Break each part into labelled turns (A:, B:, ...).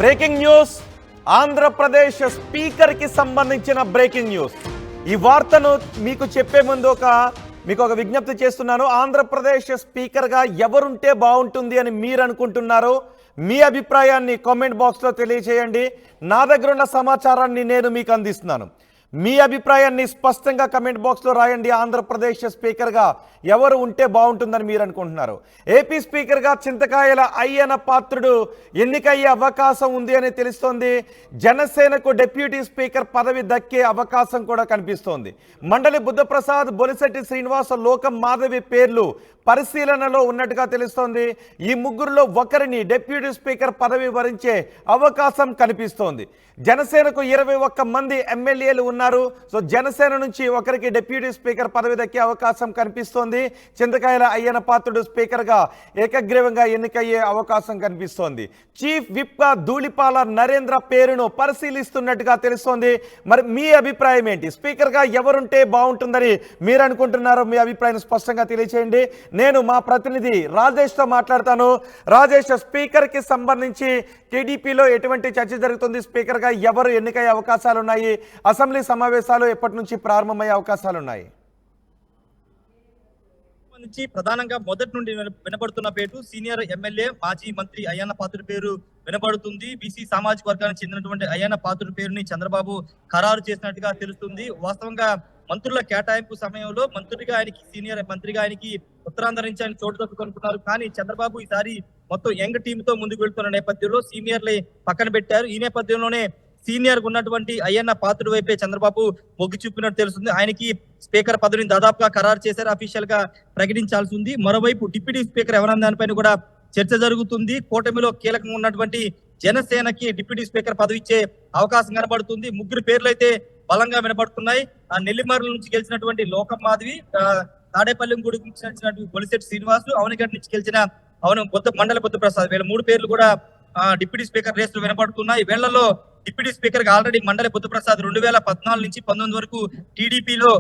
A: Breaking news, Andhra Pradesh speaker కి సంబంధించిన breaking news. ఈ వార్తను మీకు చెప్పే ముందు మీకు ఒక విజ్ఞప్తి చేస్తున్నాను. ఆంధ్రప్రదేశ్ స్పీకర్ గా ఎవరుంటే బాగుంటుంది అని మీరు అనుకుంటున్నారో మీ అభిప్రాయాన్ని కామెంట్ బాక్స్ లో తెలియజేయండి. నా దగ్గర ఉన్న సమాచారాన్ని నేను మీకు అందిస్తున్నాను. మీ అభిప్రాయాన్ని స్పష్టంగా కమెంట్ బాక్స్లో రాయండి. ఆంధ్రప్రదేశ్ స్పీకర్గా ఎవరు ఉంటే బాగుంటుందని మీరు అనుకుంటున్నారు? ఏపీ స్పీకర్గా చింతకాయల అయ్యన్న పాత్రుడు ఎన్నికయ్యే అవకాశం ఉంది అని తెలుస్తోంది. జనసేనకు డిప్యూటీ స్పీకర్ పదవి దక్కే అవకాశం కూడా కనిపిస్తోంది. మండలి బుద్ధప్రసాద్, బొలిశెట్టి శ్రీనివాస, లోకం మాధవి పేర్లు పరిశీలనలో ఉన్నట్టుగా తెలుస్తోంది. ఈ ముగ్గురులో ఒకరిని డిప్యూటీ స్పీకర్ పదవి వరించే అవకాశం కనిపిస్తోంది. జనసేనకు 21 మంది ఎమ్మెల్యేలు ఉన్నారు. సో జనసేన నుంచి ఒకరికి డిప్యూటీ స్పీకర్ పదవి దక్కే అవకాశం కనిపిస్తోంది. చింతకాయల అయ్యన్న పాత్రుడు స్పీకర్గా ఏకగ్రీవంగా ఎన్నికయ్యే అవకాశం కనిపిస్తోంది. చీఫ్ విప్గా ధూళిపాల నరేంద్ర పేరును పరిశీలిస్తున్నట్టుగా తెలుస్తోంది. మరి మీ అభిప్రాయం ఏంటి? స్పీకర్గా ఎవరుంటే బాగుంటుందని మీరు అనుకుంటున్నారో మీ అభిప్రాయం స్పష్టంగా తెలియచేయండి. నేను మా ప్రతినిధి రాజేష్తో మాట్లాడతాను. రాజేష్, స్పీకర్కి సంబంధించి టీడీపీలో ఎటువంటి చర్చ జరుగుతుంది? స్పీకర్గా ఎవరు ఎన్నికయ్యే అవకాశాలు ఉన్నాయి? అసెంబ్లీ సమావేశాలు ఎప్పటి నుంచి ప్రారంభమయ్యే అవకాశాలు ఉన్నాయి?
B: నుంచి ప్రధానంగా మొదటి నుండి వినపడుతున్న పేరు సీనియర్ ఎమ్మెల్యే మాజీ మంత్రి అయ్యన్న పాత్రుడి పేరు వినపడుతుంది. బీసీ సామాజిక వర్గానికి చెందినటువంటి అయ్యన్న పాత్రుడి పేరుని చంద్రబాబు ఖరారు చేసినట్టుగా తెలుస్తుంది. వాస్తవంగా మంత్రుల కేటాయింపు సమయంలో మంత్రిగా ఆయనకి, సీనియర్ మంత్రిగా ఆయనకి ఉత్తరాంధ్ర నుంచి ఆయన చోటు దక్కుతున్నారు. కానీ చంద్రబాబు ఈసారి మొత్తం యంగ్ టీమ్ తో ముందుకు వెళ్తున్న నేపథ్యంలో సీనియర్లే పక్కన పెట్టారు. ఈ నేపథ్యంలోనే సీనియర్ ఉన్నటువంటి అయ్యన్న పాత్రుడి వైపే చంద్రబాబు మొగ్గు చూపినట్టు తెలుస్తుంది. ఆయనకి స్పీకర్ పదవిని దాదాపుగా ఖరారు చేశారు, అఫీషియల్ గా ప్రకటించాల్సి ఉంది. మరోవైపు డిప్యూటీ స్పీకర్ ఎవరన్న దానిపైన కూడా చర్చ జరుగుతుంది. కూటమిలో కీలకంగా ఉన్నటువంటి జనసేనకి డిప్యూటీ స్పీకర్ పదవి ఇచ్చే అవకాశం కనబడుతుంది. ముగ్గురు పేర్లు అయితే బలంగా వినబడుతున్నాయి. ఆ నెల్లిమర్ల నుంచి గెలిచినటువంటి లోకం మాధవి, తాడేపల్లి నుంచి గెలిచినటువంటి బొలిశెట్టి శ్రీనివాసు, అవనిగడ్డ నుంచి గెలిచిన మండల బుద్ధప్రసాద్, వీళ్ళ మూడు పేర్లు కూడా డిప్యూటీ స్పీకర్ రేస్ లో వినపడుతున్నాయి. వీళ్లలో డిప్యూటీ స్పీకర్ గా ఆల్రెడీ మండలి బుద్ధప్రసాద్ 2014 నుంచి 19 వరకు టీడీపీలో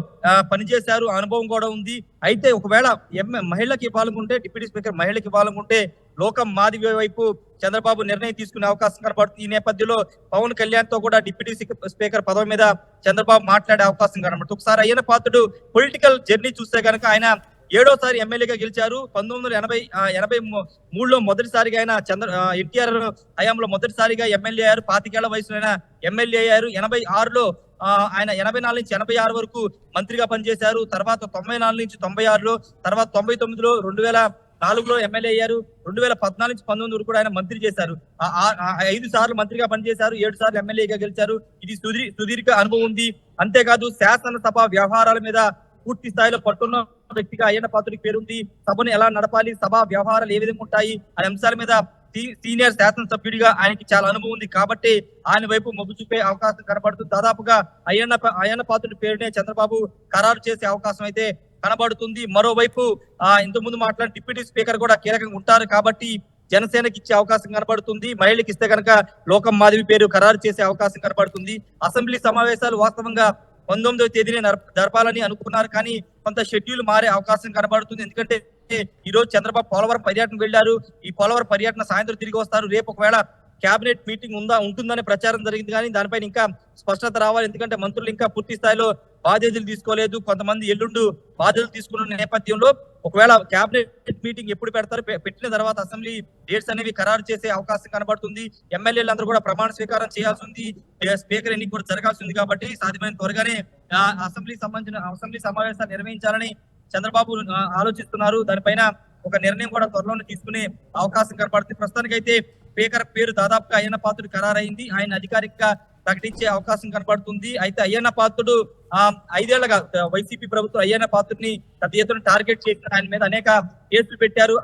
B: పనిచేశారు, అనుభవం కూడా ఉంది. అయితే ఒకవేళ మహిళకి ఇవ్వాలనుకుంటే, డిప్యూటీ స్పీకర్ మహిళకి ఇవ్వాలనుకుంటే లోకం మాధవి వైపు చంద్రబాబు నిర్ణయం తీసుకునే అవకాశం కనబడుతుంది. ఈ నేపథ్యంలో పవన్ కళ్యాణ్ తో కూడా డిప్యూటీ స్పీకర్ పదవి మీద చంద్రబాబు మాట్లాడే అవకాశం కనబడుతుంది. ఒకసారి అయ్యన్న పాత్రుడు పొలిటికల్ జర్నీ చూస్తే కనుక ఆయన 7వసారి ఎమ్మెల్యేగా గెలిచారు. 1983లో మొదటిసారిగా ఆయన ఎన్టీఆర్ హయాంలో మొదటిసారిగా ఎమ్మెల్యే అయ్యారు. 25 ఏళ్ల వయసులో ఆయన ఎమ్మెల్యే అయ్యారు. 86లో ఆయన 84 నుంచి 86 వరకు మంత్రిగా పనిచేశారు. తర్వాత 94 నుంచి 96లో, తర్వాత 99లో, 2004లో ఎమ్మెల్యే అయ్యారు. 2014 నుంచి 19 వరకు కూడా ఆయన మంత్రి చేశారు. 5 సార్లు మంత్రిగా పనిచేశారు, 7 సార్లు ఎమ్మెల్యేగా గెలిచారు. ఇది సుదీర్ఘ అనుభవం ఉంది. అంతేకాదు శాసనసభ వ్యవహారాల మీద పూర్తి స్థాయిలో పట్టున్న వ్యక్తిగా అయ్యన్న పాత్రుడికి పేరుంది. సభను ఎలా నడపాలి, సభా వ్యవహారాలు ఏ విధంగా ఉంటాయి అనే అంశాల మీద సీనియర్ శాసనసభ్యుడిగా ఆయనకి చాలా అనుభవం ఉంది. కాబట్టి ఆయన వైపు మొగ్గు చూపే అవకాశం కనబడుతుంది. దాదాపుగా అయ్యన్న పాత్రుడి పేరునే చంద్రబాబు ఖరారు చేసే అవకాశం అయితే కనబడుతుంది. మరోవైపు ఇంతకుముందు మాట్లాడిన డిప్యూటీ స్పీకర్ కూడా కీలకంగా ఉంటారు కాబట్టి జనసేనకి ఇచ్చే అవకాశం కనబడుతుంది. మహిళకి ఇస్తే కనుక లోకం మాధవి పేరు ఖరారు చేసే అవకాశం కనబడుతుంది. అసెంబ్లీ సమావేశాలు వాస్తవంగా 19వ తేదీనే జరపాలని అనుకున్నారు, కానీ కొంత షెడ్యూల్ మారే అవకాశం కనబడుతుంది. ఎందుకంటే ఈ రోజు చంద్రబాబు పోలవరం పర్యటన వెళ్లారు. ఈ పోలవరం పర్యటన సాయంత్రం తిరిగి వస్తారు. రేపు ఒకవేళ కేబినెట్ మీటింగ్ ఉంటుందనే ప్రచారం జరిగింది, కానీ దానిపైన ఇంకా స్పష్టత రావాలి. ఎందుకంటే మంత్రులు ఇంకా పూర్తి స్థాయిలో బాధ్యతలు తీసుకోలేదు. కొంతమంది ఎల్లుండు బాధ్యతలు తీసుకున్న నేపథ్యంలో ఒకవేళ కేబినెట్ మీటింగ్ ఎప్పుడు పెడతారు, పెట్టిన తర్వాత అసెంబ్లీ డేట్స్ అనేవి ఖరారు చేసే అవకాశం కనబడుతుంది. ఎమ్మెల్యేలందరూ కూడా ప్రమాణ స్వీకారం చేయాల్సి ఉంది. స్పీకర్ ఎన్నిక కూడా జరగాల్సి ఉంది. కాబట్టి సాధ్యమైన త్వరగానే అసెంబ్లీ సమావేశాలు నిర్వహించాలని చంద్రబాబు ఆలోచిస్తున్నారు. దానిపైన ఒక నిర్ణయం కూడా త్వరలోనే తీసుకునే అవకాశం కనబడుతుంది. ప్రస్తుతానికైతే స్పీకర్ పేరు దాదాపుగా అయ్యన్న పాత్రుడు ఖరారైంది. ఆయన అధికారికంగా ప్రకటించే అవకాశం కనబడుతుంది. అయితే అయ్యన్న పాత్రుడు 5 ఏళ్లుగా వైసీపీ ప్రభుత్వం అయ్యన్న పాత్రుడిని పెద్ద ఎత్తున టార్గెట్ చేసిన ఆయన మీద అనేక కేసులు పెట్టారు.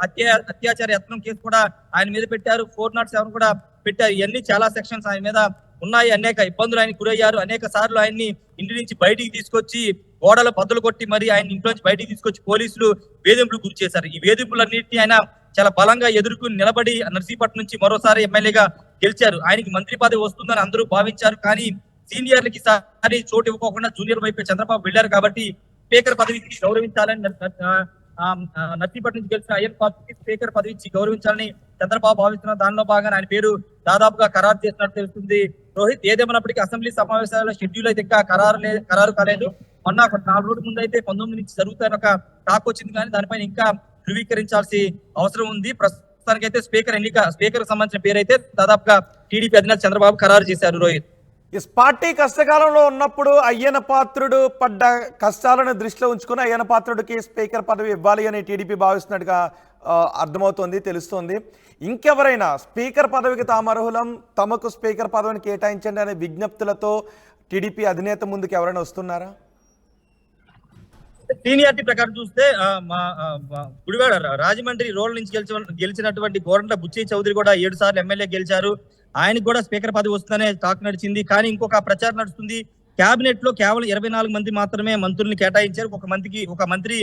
B: అత్యాచార యత్నం కేసు కూడా ఆయన మీద పెట్టారు. 407 కూడా పెట్టారు. ఇవన్నీ చాలా సెక్షన్స్ ఆయన మీద ఉన్నాయి. అనేక ఇబ్బందులు ఆయన గురయ్యారు. అనేక సార్లు ఆయన్ని ఇంటి నుంచి బయటికి తీసుకొచ్చి గోడలు బద్దలు కొట్టి మరి ఆయన ఇంట్లో నుంచి బయటికి తీసుకొచ్చి పోలీసులు వేధింపులు గురి చేశారు. ఈ వేధింపులన్నింటినీ ఆయన చాలా బలంగా ఎదుర్కొని నిలబడి నర్సీపట్నం నుంచి మరోసారి ఎమ్మెల్యేగా గెలిచారు. ఆయనకి మంత్రి పదవి వస్తుందని అందరూ భావించారు. కానీ సీనియర్లకి సారి చోటు ఇవ్వకుండా జూనియర్ వైపు చంద్రబాబు వెళ్లారు. కాబట్టి స్పీకర్ పదవికి గౌరవించాలని నర్సీపట్నం నుంచి గెలిచిన అయ్యన్ పాత్రుడికి స్పీకర్ పదవి ఇచ్చి గౌరవించాలని చంద్రబాబు భావిస్తున్న దానిలో భాగంగా ఆయన పేరు దాదాపుగా ఖరారు చేసినట్టు తెలుస్తుంది. రోహిత్, ఏదేమన్నప్పటికీ అసెంబ్లీ సమావేశాల షెడ్యూల్ అయితే ఇంకా ఖరారు కాలేదు. మొన్న ఒక 4 రోజుల ముందు అయితే 19 నుంచి జరుగుతాయని ఒక టాక్ వచ్చింది, కానీ దానిపైన ఇంకా ధృవీకరించాల్సి అవసరం ఉంది. ప్రస్తుతానికైతే స్పీకర్ సంబంధించిన పేరైతే దాదాపుగా టీడీపీ అధినేత చంద్రబాబు ఖరారు చేశారు. రోహిత్,
A: ఈ పార్టీ కష్టకాలంలో ఉన్నప్పుడు అయ్యన పాత్రుడు పడ్డ కష్టాలను దృష్టిలో ఉంచుకుని అయ్యన పాత్రుడికి స్పీకర్ పదవి ఇవ్వాలి అని టీడీపీ భావిస్తున్నట్టుగా అర్థమవుతోంది, తెలుస్తోంది. ఇంకెవరైనా స్పీకర్ పదవికి తాము అర్హులం, తమకు స్పీకర్ పదవిని కేటాయించండి అనే విజ్ఞప్తులతో టీడీపీ అధినేత ముందుకు ఎవరైనా వస్తున్నారా?
B: సీనియారిటీ ప్రకారం చూస్తే గుడివాడ రాజమండ్రి రోడ్ నుంచి గెలిచినటువంటి గోరంట్ల బుచ్చయ్య చౌదరి కూడా 7 సార్లు ఎమ్మెల్యే గెలిచారు. ఆయనకు కూడా స్పీకర్ పదవి వస్తుందనే టాక్ నడిచింది. కానీ ఇంకొక ప్రచారం నడుస్తుంది. కేబినెట్ లో కేవలం 24 మంది మాత్రమే మంత్రుల్ని కేటాయించారు. ఒక మంత్రి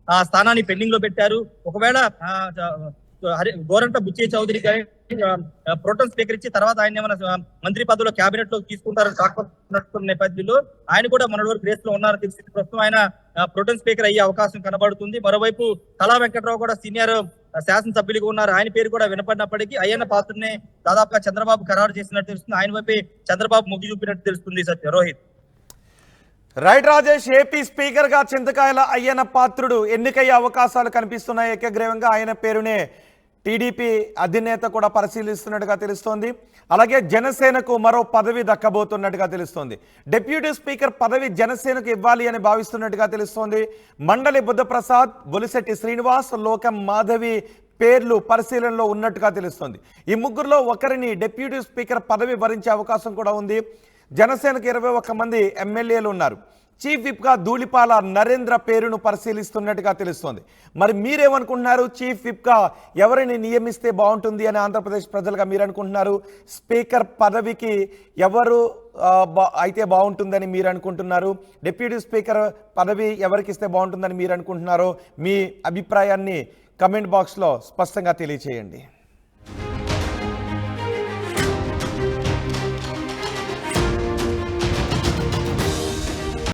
B: ఆ స్థానాన్ని పెండింగ్ లో పెట్టారు. ఒకవేళ గోరంట్ల బుచ్చయ్య చౌదరి ప్రోటోన్ స్పీకర్ ఇచ్చి తర్వాత ఆయన ఏమైనా మంత్రి పదవిలో కేబినెట్ లో తీసుకుంటారని టాక్ నడుస్తున్న నేపథ్యంలో ఆయన కూడా మొన్నటి వరకు రేస్ లో ఉన్నారని తెలిసింది. ప్రస్తుతం ఆయన ప్రోటోన్ స్పీకర్ అయ్యే అవకాశం కనబడుతుంది. మరోవైపు కళా వెంకట్రావు కూడా సీనియర్ శాసనసభ్యులుగా ఉన్నారు. ఆయన పేరు కూడా వినపడినప్పటికీ అయ్యన్న పాత్రనే దాదాపుగా చంద్రబాబు ఖరారు చేసినట్టు తెలుస్తుంది. ఆయన వైపే చంద్రబాబు మొగ్గు చూపినట్టు తెలుస్తుంది. Rohit,
A: right Rajesh, AP speaker గా చింతకాయల అయ్యన పాత్రుడు ఎన్నికయ్యే అవకాశాలు కనిపిస్తున్నాయి. ఏకగ్రీవంగా ఆయన పేరునే టీడీపీ అధినేత కూడా పరిశీలిస్తున్నట్టుగా తెలుస్తోంది. అలాగే జనసేనకు మరో పదవి దక్కబోతున్నట్టుగా తెలుస్తోంది. డిప్యూటీ స్పీకర్ పదవి జనసేనకు ఇవ్వాలి అని భావిస్తున్నట్టుగా తెలుస్తోంది. మండలి బుద్ధప్రసాద్, బొలిశెట్టి శ్రీనివాస్, లోకం మాధవి పేర్లు పరిశీలనలో ఉన్నట్టుగా తెలుస్తోంది. ఈ ముగ్గురులో ఒకరిని డిప్యూటీ స్పీకర్ పదవి భరించే అవకాశం కూడా ఉంది. జనసేనకు 21 మంది ఎమ్మెల్యేలు ఉన్నారు. చీఫ్ విప్గా ధూళిపాల నరేంద్ర పేరును పరిశీలిస్తున్నట్టుగా తెలుస్తోంది. మరి మీరేమనుకుంటున్నారు? చీఫ్ విప్గా ఎవరిని నియమిస్తే బాగుంటుంది అని ఆంధ్రప్రదేశ్ ప్రజలుగా మీరు అనుకుంటున్నారు? స్పీకర్ పదవికి ఎవరు అయితే బాగుంటుందని మీరు అనుకుంటున్నారు? డిప్యూటీ స్పీకర్ పదవి ఎవరికి ఇస్తే బాగుంటుందని మీరు అనుకుంటున్నారో మీ అభిప్రాయాన్ని కమెంట్ బాక్స్లో స్పష్టంగా తెలియచేయండి.